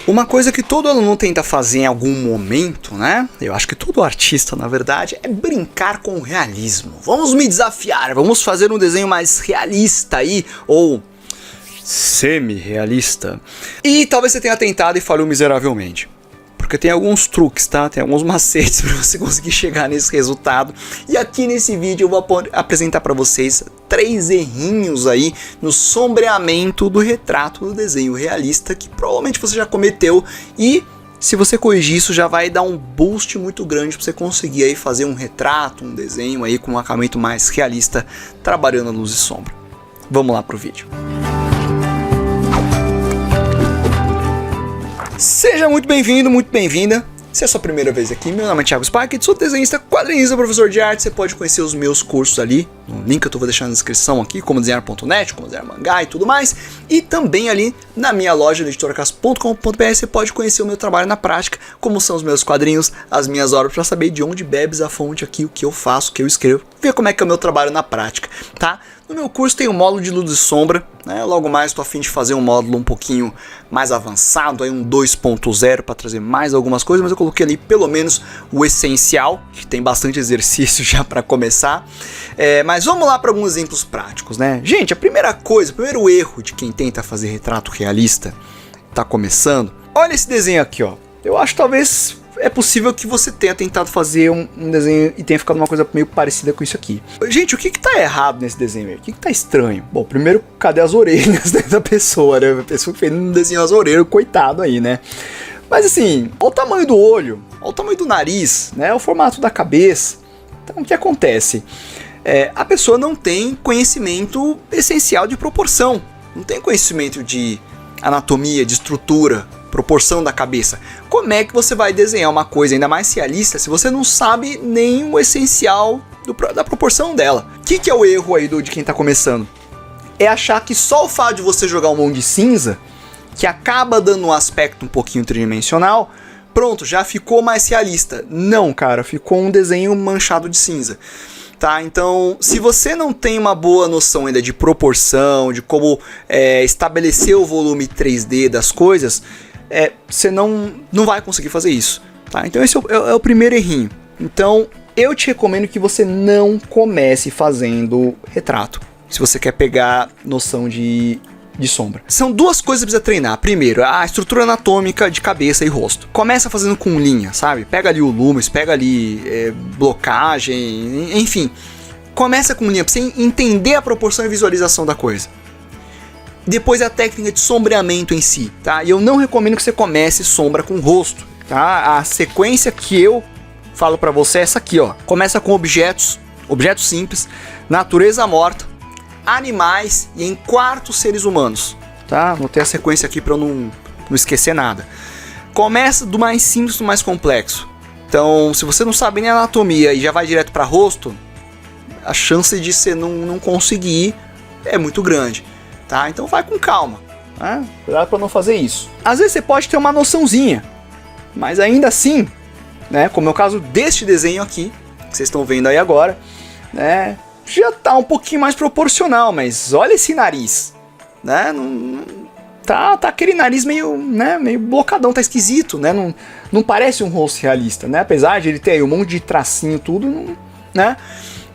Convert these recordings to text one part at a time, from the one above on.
Uma coisa que todo aluno tenta fazer em algum momento, né? Eu acho que todo artista, na verdade, é brincar com o realismo. Vamos me desafiar, vamos fazer um desenho mais realista aí, ou semi-realista. E talvez você tenha tentado e falhou miseravelmente. Porque tem alguns truques, tá? Tem alguns macetes para você conseguir chegar nesse resultado. E aqui nesse vídeo eu vou apresentar para vocês 3 errinhos aí no sombreamento do retrato do desenho realista que provavelmente você já cometeu, e se você corrigir isso já vai dar um boost muito grande para você conseguir aí fazer um retrato, um desenho aí com um acabamento mais realista, trabalhando a luz e sombra. Vamos lá pro vídeo. Seja muito bem-vindo, muito bem-vinda. Se é a sua primeira vez aqui, meu nome é Thiago Spark, sou desenhista, quadrinista, professor de arte. Você pode conhecer os meus cursos ali, no link que eu vou deixar na descrição aqui, como desenhar.net, como desenhar mangá e tudo mais. E também ali na minha loja, editoracas.com.br, você pode conhecer o meu trabalho na prática, como são os meus quadrinhos, as minhas obras, para saber de onde bebes a fonte aqui, o que eu faço, o que eu escrevo, ver como é que é o meu trabalho na prática, tá? No meu curso tem um módulo de luz e sombra, né? Logo mais estou a fim de fazer um módulo um pouquinho mais avançado, aí um 2.0 para trazer mais algumas coisas, mas eu coloquei ali pelo menos o essencial, que tem bastante exercício já para começar. Mas vamos lá para alguns exemplos práticos, né? Gente, a primeira coisa, o primeiro erro de quem tenta fazer retrato realista, tá começando, olha esse desenho aqui, ó. Eu acho que talvez é possível que você tenha tentado fazer um desenho e tenha ficado uma coisa meio parecida com isso aqui. Gente, o que tá errado nesse desenho aí? O que tá estranho? Bom, primeiro, cadê as orelhas da pessoa, né? A pessoa fez um desenho as orelhas, coitado aí, né? Mas assim, olha o tamanho do olho, olha o tamanho do nariz, né? O formato da cabeça. Então, o que acontece? A pessoa não tem conhecimento essencial de proporção, não tem conhecimento de anatomia, de estrutura, proporção da cabeça. Como é que você vai desenhar uma coisa ainda mais realista se você não sabe nem o essencial da proporção dela? O que é o erro aí de quem está começando? É achar que só o fato de você jogar um monte de cinza, que acaba dando um aspecto um pouquinho tridimensional, pronto, já ficou mais realista. Não, cara, ficou um desenho manchado de cinza. Tá, então, se você não tem uma boa noção ainda de proporção, de como estabelecer o volume 3D das coisas, você não vai conseguir fazer isso. Tá? Então esse é o primeiro errinho. Então eu te recomendo que você não comece fazendo retrato, se você quer pegar noção de sombra. São duas coisas que você precisa treinar. Primeiro, a estrutura anatômica de cabeça e rosto. Começa fazendo com linha, sabe? Pega ali o lúmen, pega ali blocagem, enfim. Começa com linha, pra você entender a proporção e visualização da coisa. Depois a técnica de sombreamento em si, tá? E eu não recomendo que você comece sombra com rosto, tá? A sequência que eu falo pra você é essa aqui, ó. Começa com objetos simples, natureza morta, animais e em quarto seres humanos, tá? Anotei a sequência aqui para eu não esquecer nada. Começa do mais simples do mais complexo. Então, se você não sabe nem anatomia e já vai direto para rosto, a chance de você não conseguir é muito grande, tá? Então vai com calma, né? Cuidado para não fazer isso. Às vezes você pode ter uma noçãozinha, mas ainda assim, né? Como é o caso deste desenho aqui, que vocês estão vendo aí agora, né? Já tá um pouquinho mais proporcional, mas olha esse nariz, né? Tá aquele nariz meio, né, meio blocadão, tá esquisito, né? Não parece um rosto realista, né? Apesar de ele ter aí um monte de tracinho, tudo, né?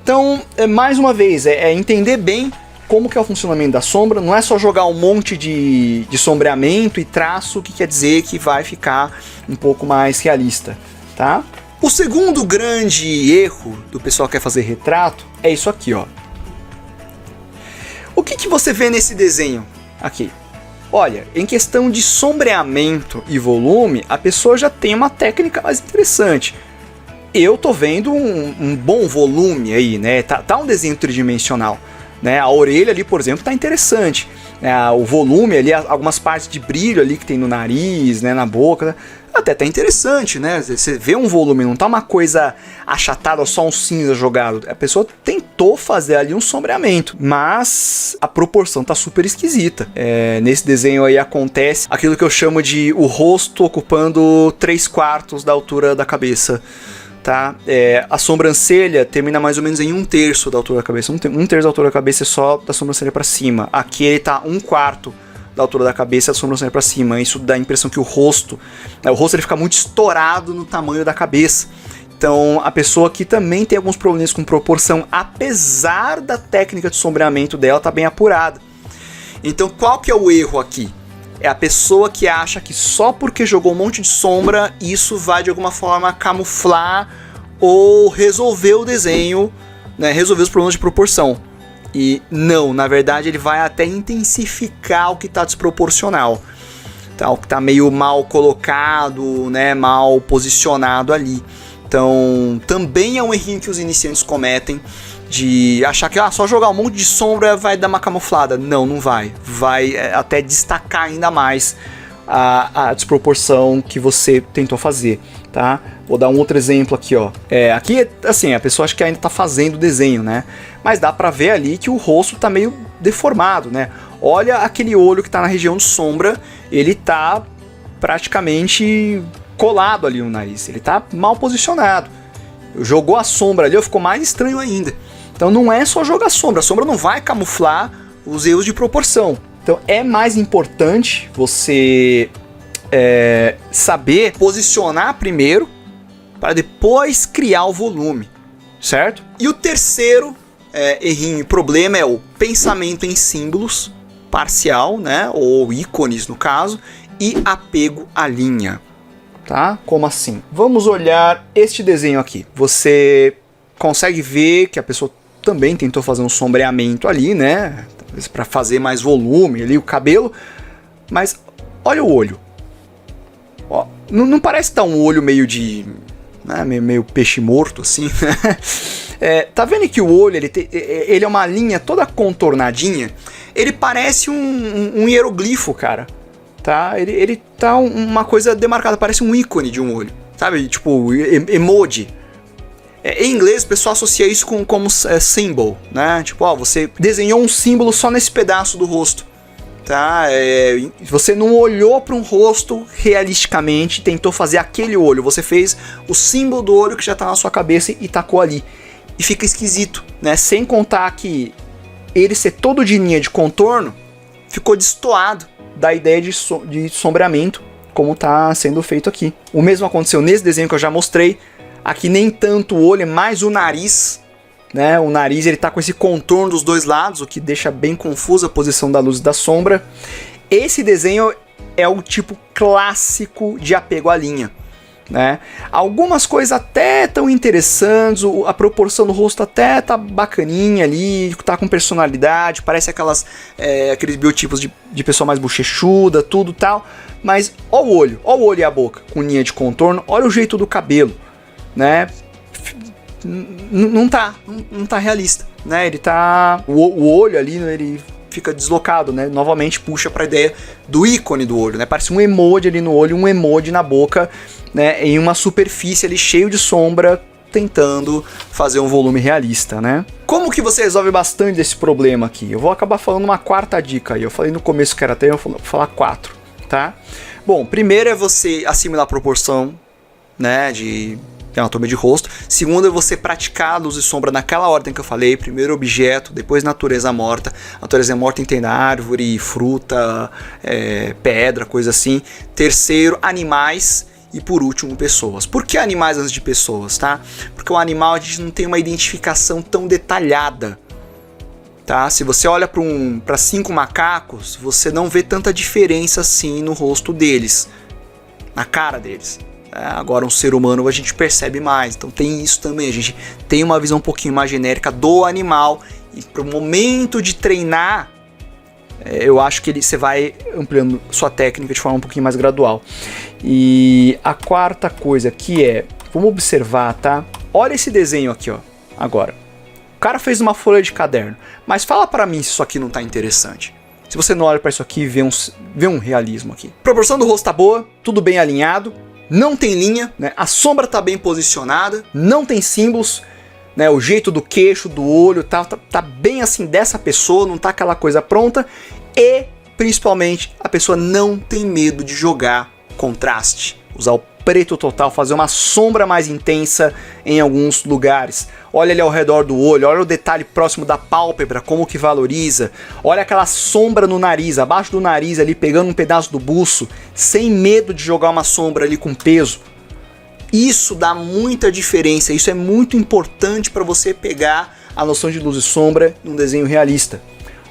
Então, mais uma vez, entender bem como que é o funcionamento da sombra. Não é só jogar um monte de sombreamento e traço que quer dizer que vai ficar um pouco mais realista, tá? O segundo grande erro do pessoal que quer fazer retrato é isso aqui, ó. O que você vê nesse desenho aqui? Olha, em questão de sombreamento e volume, a pessoa já tem uma técnica mais interessante. Eu tô vendo um bom volume aí, né? Tá um desenho tridimensional, né? A orelha ali, por exemplo, tá interessante. O volume ali, algumas partes de brilho ali que tem no nariz, né, na boca, até tá interessante, né? Você vê um volume, não tá uma coisa achatada, só um cinza jogado. A pessoa tentou fazer ali um sombreamento, mas a proporção tá super esquisita. Nesse desenho aí acontece aquilo que eu chamo de o rosto ocupando 3/4 da altura da cabeça. Tá? A sobrancelha termina mais ou menos em 1/3 da altura da cabeça. 1/3 da altura da cabeça é só da sobrancelha para cima. Aqui ele tá 1/4 da da altura da cabeça e a sobrancelha para cima. Isso dá a impressão que o rosto ele fica muito estourado no tamanho da cabeça. Então, a pessoa que também tem alguns problemas com proporção, apesar da técnica de sombreamento dela tá bem apurada. Então, qual que é o erro aqui? É a pessoa que acha que só porque jogou um monte de sombra, isso vai de alguma forma camuflar ou resolver o desenho, né, resolver os problemas de proporção. E não, na verdade ele vai até intensificar o que está desproporcional. Tá, o que está meio mal colocado, né, mal posicionado ali. Então, também é um errinho que os iniciantes cometem de achar que só jogar um monte de sombra vai dar uma camuflada. Não, não vai. Vai até destacar ainda mais a desproporção que você tentou fazer, tá? Vou dar um outro exemplo aqui, ó. Aqui, assim, a pessoa acha que ainda tá fazendo o desenho, né? Mas dá pra ver ali que o rosto tá meio deformado, né? Olha aquele olho que tá na região de sombra, ele tá praticamente colado ali no nariz, ele tá mal posicionado. Jogou a sombra ali, ficou mais estranho ainda. Então não é só jogar sombra, a sombra não vai camuflar os erros de proporção. Então é mais importante você saber posicionar primeiro, para depois criar o volume, certo? E o terceiro errinho e problema é o pensamento em símbolos parcial, né, ou ícones no caso, e apego à linha. Tá? Como assim? Vamos olhar este desenho aqui. Você consegue ver que a pessoa também tentou fazer um sombreamento ali, né? Para fazer mais volume ali, o cabelo. Mas olha o olho. Ó, não parece estar um olho meio de... né? Meio peixe morto, assim, né? Tá vendo que o olho ele é uma linha toda contornadinha? Ele parece um hieroglifo, cara. Tá? Ele tá uma coisa demarcada, parece um ícone de um olho, sabe? Tipo, emoji. Em inglês, o pessoal associa isso como symbol, né? Tipo, você desenhou um símbolo só nesse pedaço do rosto, tá? Você não olhou para um rosto realisticamente, tentou fazer aquele olho. Você fez o símbolo do olho que já tá na sua cabeça e tacou ali. E fica esquisito, né? Sem contar que ele ser todo de linha de contorno, ficou destoado da ideia de sombreamento, como está sendo feito aqui. O mesmo aconteceu nesse desenho que eu já mostrei. Aqui nem tanto o olho, é mais o nariz, né? O nariz ele tá com esse contorno dos dois lados, o que deixa bem confusa a posição da luz e da sombra. Esse desenho é o tipo clássico de apego à linha, né? Algumas coisas até tão interessantes, a proporção do rosto até tá bacaninha ali, tá com personalidade, parece aqueles biotipos de pessoa mais bochechuda, tudo tal, mas ó o olho e a boca com linha de contorno, olha o jeito do cabelo, né? Não tá realista, né? Ele tá, o olho ali, ele fica deslocado, né? Novamente puxa para a ideia do ícone do olho, né? Parece um emoji ali no olho, um emoji na boca, né, em uma superfície ali cheio de sombra, tentando fazer um volume realista, né? Como que você resolve bastante desse problema aqui? Eu vou acabar falando uma quarta dica aí. Eu falei no começo que era 3, eu vou falar 4, tá? Bom, primeiro é você assimilar a proporção, né, de anatomia de rosto. Segundo é você praticar a luz e sombra naquela ordem que eu falei. Primeiro objeto, depois natureza morta. A natureza morta entende árvore, fruta, pedra, coisa assim. Terceiro, animais. E por último, pessoas. Por que animais antes de pessoas, tá? Porque o animal a gente não tem uma identificação tão detalhada, tá? Se você olha para 5 macacos, você não vê tanta diferença assim no rosto deles, na cara deles. Agora um ser humano a gente percebe mais, então tem isso também. A gente tem uma visão um pouquinho mais genérica do animal. E para o momento de treinar, eu acho que você vai ampliando sua técnica de forma um pouquinho mais gradual. E a quarta coisa que vamos observar, tá? Olha esse desenho aqui, ó. Agora, o cara fez uma folha de caderno, mas fala pra mim se isso aqui não tá interessante. Se você não olha pra isso aqui e vê um realismo aqui. A proporção do rosto tá boa, tudo bem alinhado, não tem linha, né? A sombra tá bem posicionada, não tem símbolos, né? O jeito do queixo, do olho, tá bem assim dessa pessoa, não tá aquela coisa pronta. E, principalmente, a pessoa não tem medo de jogar contraste, usar o preto total, fazer uma sombra mais intensa em alguns lugares. Olha ali ao redor do olho, olha o detalhe próximo da pálpebra, como que valoriza. Olha aquela sombra no nariz, abaixo do nariz ali, pegando um pedaço do buço, sem medo de jogar uma sombra ali com peso. Isso dá muita diferença, isso é muito importante para você pegar a noção de luz e sombra num desenho realista.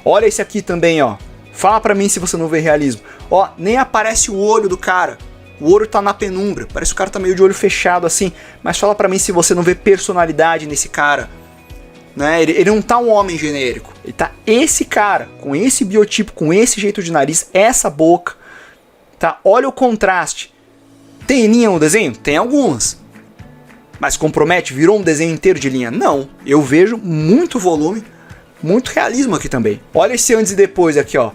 Olha esse aqui também, ó. Fala pra mim se você não vê realismo. Ó, nem aparece o olho do cara. O olho tá na penumbra, parece que o cara tá meio de olho fechado assim, mas fala pra mim se você não vê personalidade nesse cara, né? Ele não tá um homem genérico, ele tá esse cara, com esse biotipo, com esse jeito de nariz, essa boca, tá? Olha o contraste. Tem linha no desenho? Tem algumas. Mas compromete? Virou um desenho inteiro de linha? Não, eu vejo muito volume, muito realismo aqui também. Olha esse antes e depois aqui, ó.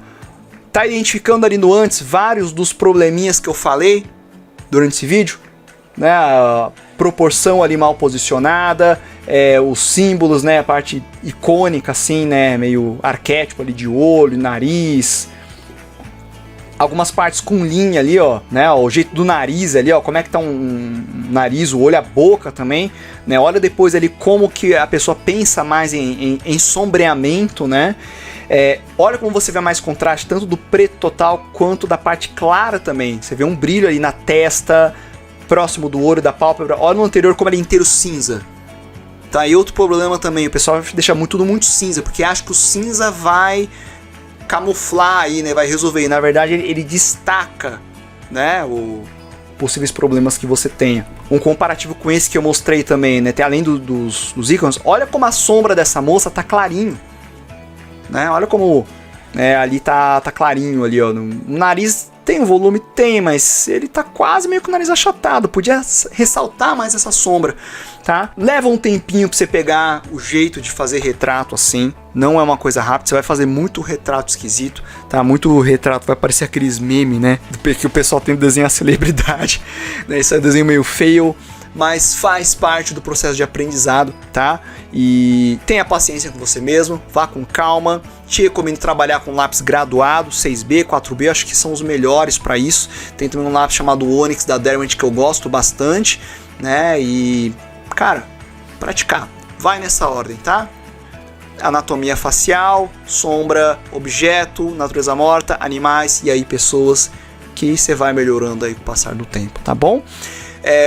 Tá identificando ali no antes vários dos probleminhas que eu falei durante esse vídeo, né? A proporção ali mal posicionada, os símbolos, né? A parte icônica assim, né? Meio arquétipo ali de olho, nariz. Algumas partes com linha ali, ó, né? O jeito do nariz ali, ó, como é que tá um nariz, o olho, a boca também, né? Olha depois ali como que a pessoa pensa mais em sombreamento, né? Olha como você vê mais contraste, tanto do preto total quanto da parte clara também. Você vê um brilho ali na testa, próximo do olho, da pálpebra. Olha no anterior como ele é inteiro cinza. Tá, e outro problema também, o pessoal deixa tudo muito cinza, porque acha que o cinza vai camuflar aí, né, vai resolver. E na verdade ele destaca, né, os possíveis problemas que você tenha. Um comparativo com esse que eu mostrei também, né, além dos ícones, olha como a sombra dessa moça tá clarinho. Né? Olha como ali tá clarinho ali, ó. O nariz tem um volume? Tem, mas ele tá quase meio com o nariz achatado. Podia ressaltar mais essa sombra, tá? Leva um tempinho pra você pegar o jeito de fazer retrato assim. Não é uma coisa rápida, você vai fazer muito retrato esquisito, tá? Muito retrato, vai parecer aqueles memes, né? Que o pessoal tem de desenhar celebridade, né? Esse é um desenho meio fail, mas faz parte do processo de aprendizado, tá? E tenha paciência com você mesmo, vá com calma. Te recomendo trabalhar com lápis graduado, 6B, 4B, acho que são os melhores para isso. Tem também um lápis chamado Onyx da Derwent que eu gosto bastante, né? E, cara, praticar. Vai nessa ordem, tá? Anatomia facial, sombra, objeto, natureza morta, animais e aí pessoas, que você vai melhorando aí com o passar do tempo, tá bom?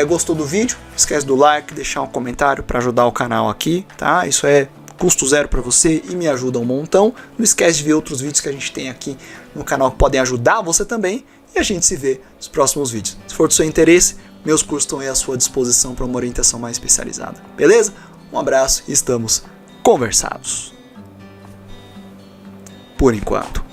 Gostou do vídeo? Não esquece do like, deixar um comentário para ajudar o canal aqui, tá? Isso é custo zero para você e me ajuda um montão. Não esquece de ver outros vídeos que a gente tem aqui no canal que podem ajudar você também. E a gente se vê nos próximos vídeos. Se for do seu interesse, meus cursos estão aí à sua disposição para uma orientação mais especializada. Beleza? Um abraço e estamos conversados. Por enquanto.